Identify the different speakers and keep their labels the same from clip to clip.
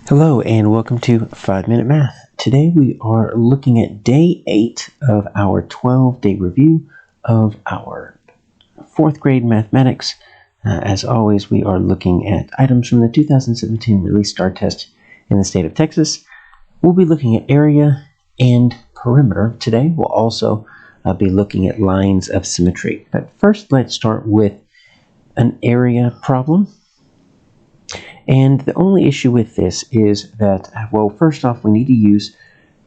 Speaker 1: Hello and welcome to 5-Minute Math. Today we are looking at day 8 of our 12-day review of our 4th grade mathematics. As always, we are looking at items from the 2017 Release Star Test in the state of Texas. We'll be looking at area and perimeter. Today we'll also be looking at lines of symmetry. But first, let's start with an area problem. And the only issue with this is that, well, first off, we need to use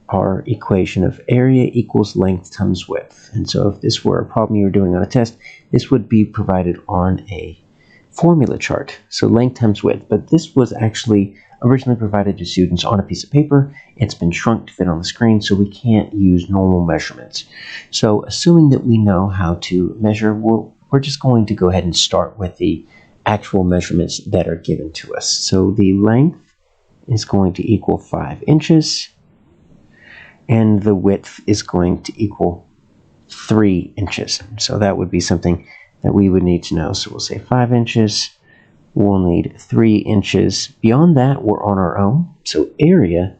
Speaker 1: our equation of area equals length times width. And so if this were a problem you were doing on a test, this would be provided on a formula chart. So length times width. But this was actually originally provided to students on a piece of paper. It's been shrunk to fit on the screen, so we can't use normal measurements. So assuming that we know how to measure, we're just going to go ahead and start with the actual measurements that are given to us. So the length is going to equal 5 inches, and the width is going to equal 3 inches. So that would be something that we would need to know. So we'll say 5 inches, we'll need 3 inches. Beyond that, we're on our own. So area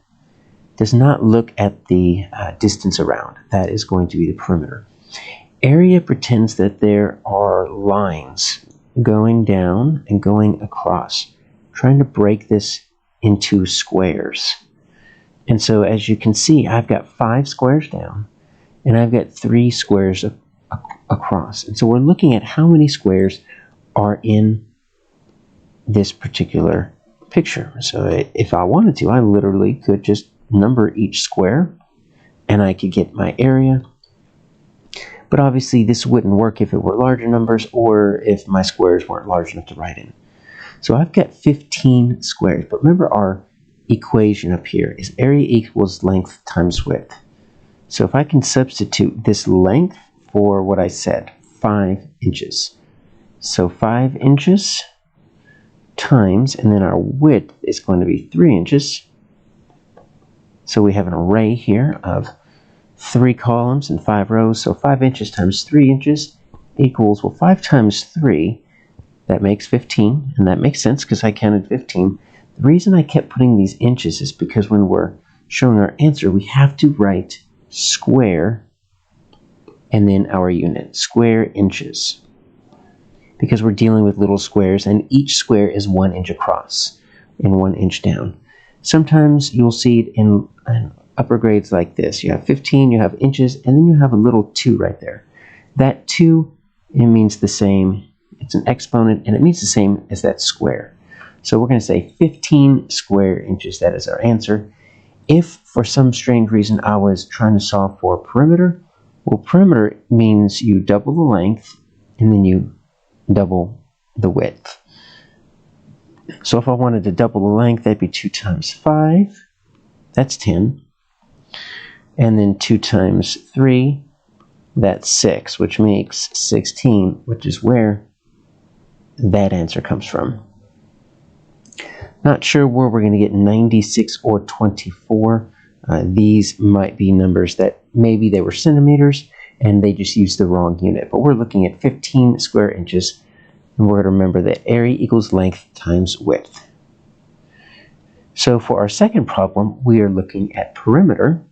Speaker 1: does not look at the distance around. That is going to be the perimeter. Area pretends that there are lines going down and going across, trying to break this into squares. And so as you can see, I've got 5 squares down and I've got 3 squares across. And so we're looking at how many squares are in this particular picture. So if I wanted to, I literally could just number each square and I could get my area. But obviously this wouldn't work if it were larger numbers or if my squares weren't large enough to write in. So I've got 15 squares, but remember our equation up here is area equals length times width. So if I can substitute this length for what I said, 5 inches. So 5 inches times, and then our width is going to be 3 inches. So we have an array here of 3 columns and 5 rows, so 5 inches times 3 inches equals, well, 5 times 3, that makes 15, and that makes sense because I counted 15. The reason I kept putting these inches is because when we're showing our answer, we have to write square and then our unit, square inches, because we're dealing with little squares, and each square is 1 inch across and 1 inch down. Sometimes you'll see it in upper grades like this. You have 15, you have inches, and then you have a little 2 right there. That 2, it means the same. It's an exponent, and it means the same as that square. So we're going to say 15 square inches. That is our answer. If for some strange reason I was trying to solve for perimeter, well, perimeter means you double the length, and then you double the width. So if I wanted to double the length, that'd be 2 times 5. That's 10. And then 2 times 3, that's 6, which makes 16, which is where that answer comes from. Not sure where we're going to get 96 or 24. These might be numbers that maybe they were centimeters and they just used the wrong unit. But we're looking at 15 square inches, and we're going to remember that area equals length times width. So for our second problem, we are looking at perimeter.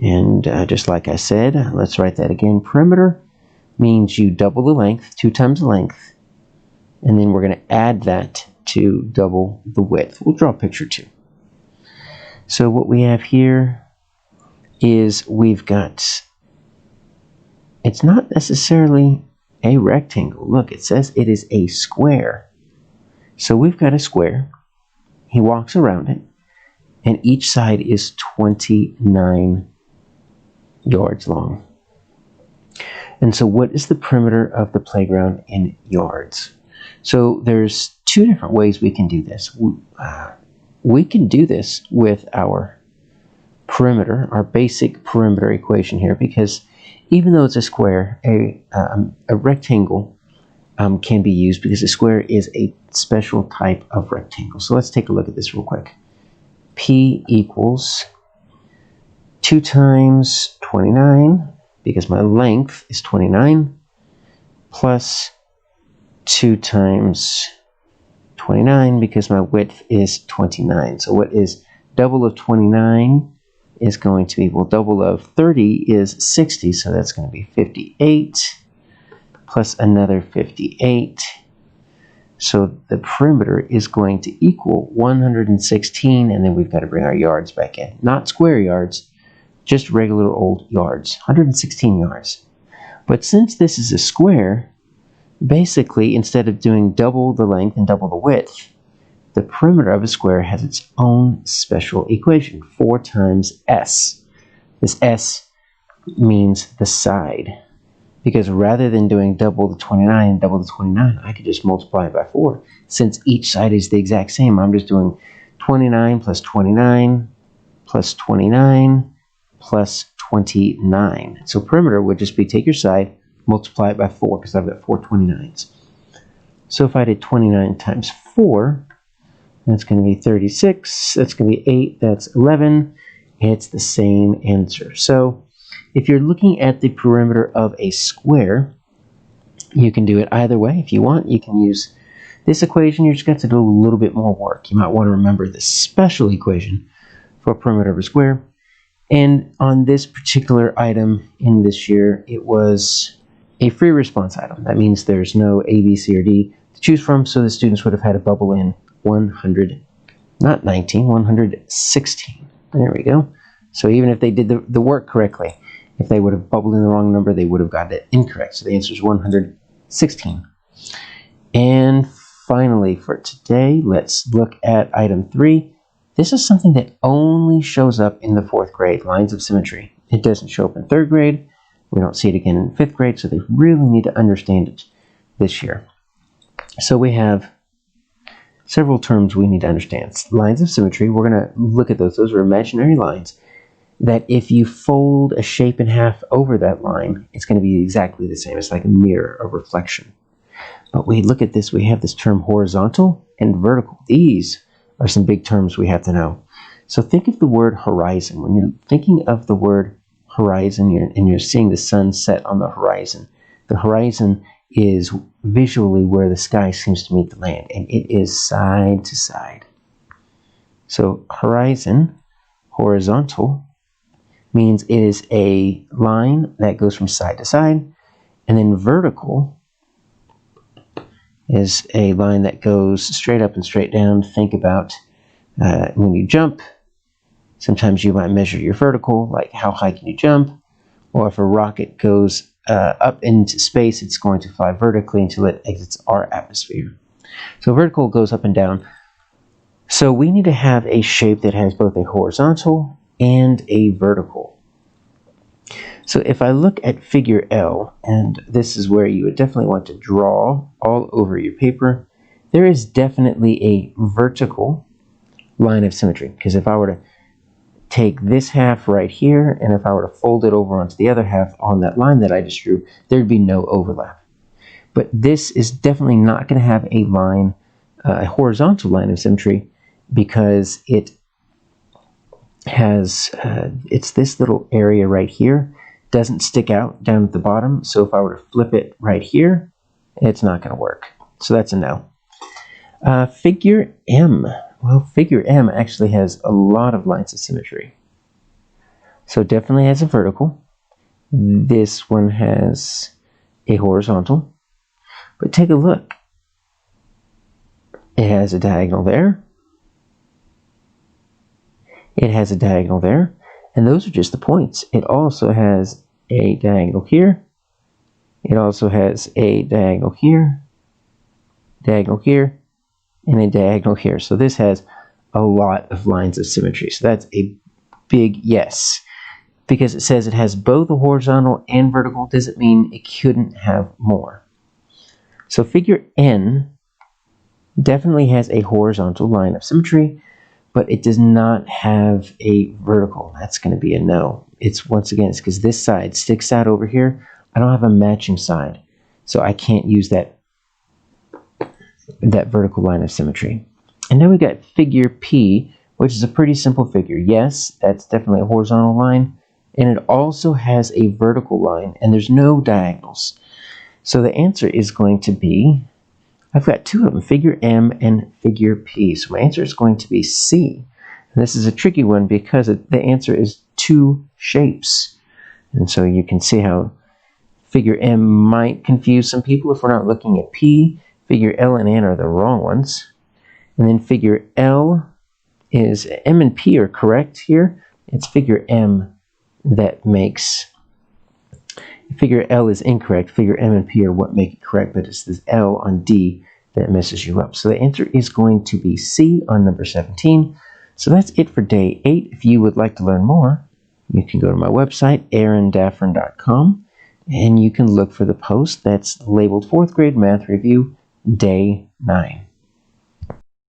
Speaker 1: And just like I said, let's write that again. Perimeter means you double the length, 2 times the length, and then we're going to add that to double the width. We'll draw a picture too. So what we have here is we've got, it's not necessarily a rectangle. Look, it says it is a square. So we've got a square. He walks around it, and each side is 29 yards long. And so what is the perimeter of the playground in yards? So there's 2 different ways we can do this. We can do this with our perimeter, our basic perimeter equation here, because even though it's a square, a rectangle can be used because a square is a special type of rectangle. So let's take a look at this real quick. P equals 2 times 29, because my length is 29, plus 2 times 29 because my width is 29. So what is double of 29 is going to be, well, double of 30 is 60, so that's going to be 58 plus another 58. So the perimeter is going to equal 116, and then we've got to bring our yards back in. Not square yards, just regular old yards, 116 yards. But since this is a square, basically, instead of doing double the length and double the width, the perimeter of a square has its own special equation, 4 times s. This s means the side, because rather than doing double the 29 and double the 29, I could just multiply it by 4. Since each side is the exact same, I'm just doing 29 plus 29 plus 29 plus 29. So perimeter would just be take your side, multiply it by 4, because I've got 4 29s. So if I did 29 times 4, that's going to be 36, that's going to be 8, that's 11. It's the same answer. So if you're looking at the perimeter of a square, you can do it either way. If you want, you can use this equation. You're just going to do a little bit more work. You might want to remember this special equation for perimeter of a square. And on this particular item in this year, it was a free response item. That means there's no A, B, C, or D to choose from, so the students would have had to bubble in 100, not 19, 116. There we go. So even if they did the work correctly, if they would have bubbled in the wrong number, they would have gotten it incorrect. So the answer is 116. And finally for today, let's look at item 3. This is something that only shows up in the 4th grade, lines of symmetry. It doesn't show up in 3rd grade. We don't see it again in 5th grade, so they really need to understand it this year. So we have several terms we need to understand. Lines of symmetry, we're going to look at those. Those are imaginary lines that if you fold a shape in half over that line, it's going to be exactly the same. It's like a mirror, a reflection. But we look at this, we have this term horizontal and vertical. These are some big terms we have to know. So think of the word horizon. When you're thinking of the word horizon and you're seeing the sun set on the horizon is visually where the sky seems to meet the land, and it is side to side. So horizon, horizontal, means it is a line that goes from side to side, and then vertical is a line that goes straight up and straight down. Think about when you jump, sometimes you might measure your vertical, like how high can you jump, or if a rocket goes up into space, it's going to fly vertically until it exits our atmosphere. So vertical goes up and down. So we need to have a shape that has both a horizontal and a vertical. So if I look at figure L, and this is where you would definitely want to draw all over your paper, there is definitely a vertical line of symmetry. Because if I were to take this half right here, and if I were to fold it over onto the other half on that line that I just drew, there'd be no overlap. But this is definitely not going to have a line, a horizontal line of symmetry, because it has, it's this little area right here, doesn't stick out down at the bottom. So if I were to flip it right here, it's not going to work. So that's a no. Figure M. Well, figure M actually has a lot of lines of symmetry. So it definitely has a vertical. This one has a horizontal. But take a look. It has a diagonal there. It has a diagonal there. And those are just the points. It also has a diagonal here. It also has a diagonal here, and a diagonal here. So this has a lot of lines of symmetry. So that's a big yes. Because it says it has both a horizontal and vertical, doesn't mean it couldn't have more. So figure N definitely has a horizontal line of symmetry, but it does not have a vertical. That's going to be a no. It's, once again, it's because this side sticks out over here. I don't have a matching side, so I can't use that vertical line of symmetry. And now we got figure P, which is a pretty simple figure. Yes, that's definitely a horizontal line, and it also has a vertical line, and there's no diagonals. So the answer is going to be I've got two of them, figure M and figure P. So my answer is going to be C. And this is a tricky one because the answer is two shapes. And so you can see how figure M might confuse some people if we're not looking at P. Figure L and N are the wrong ones. And then figure L is, M and P are correct here. It's figure M that makes, figure L is incorrect. Figure M and P are what make it correct, but it's this L on D that messes you up. So the answer is going to be C on number 17. So that's it for day 8. If you would like to learn more, you can go to my website, aarondaffern.com, and you can look for the post that's labeled 4th grade math review, day 9.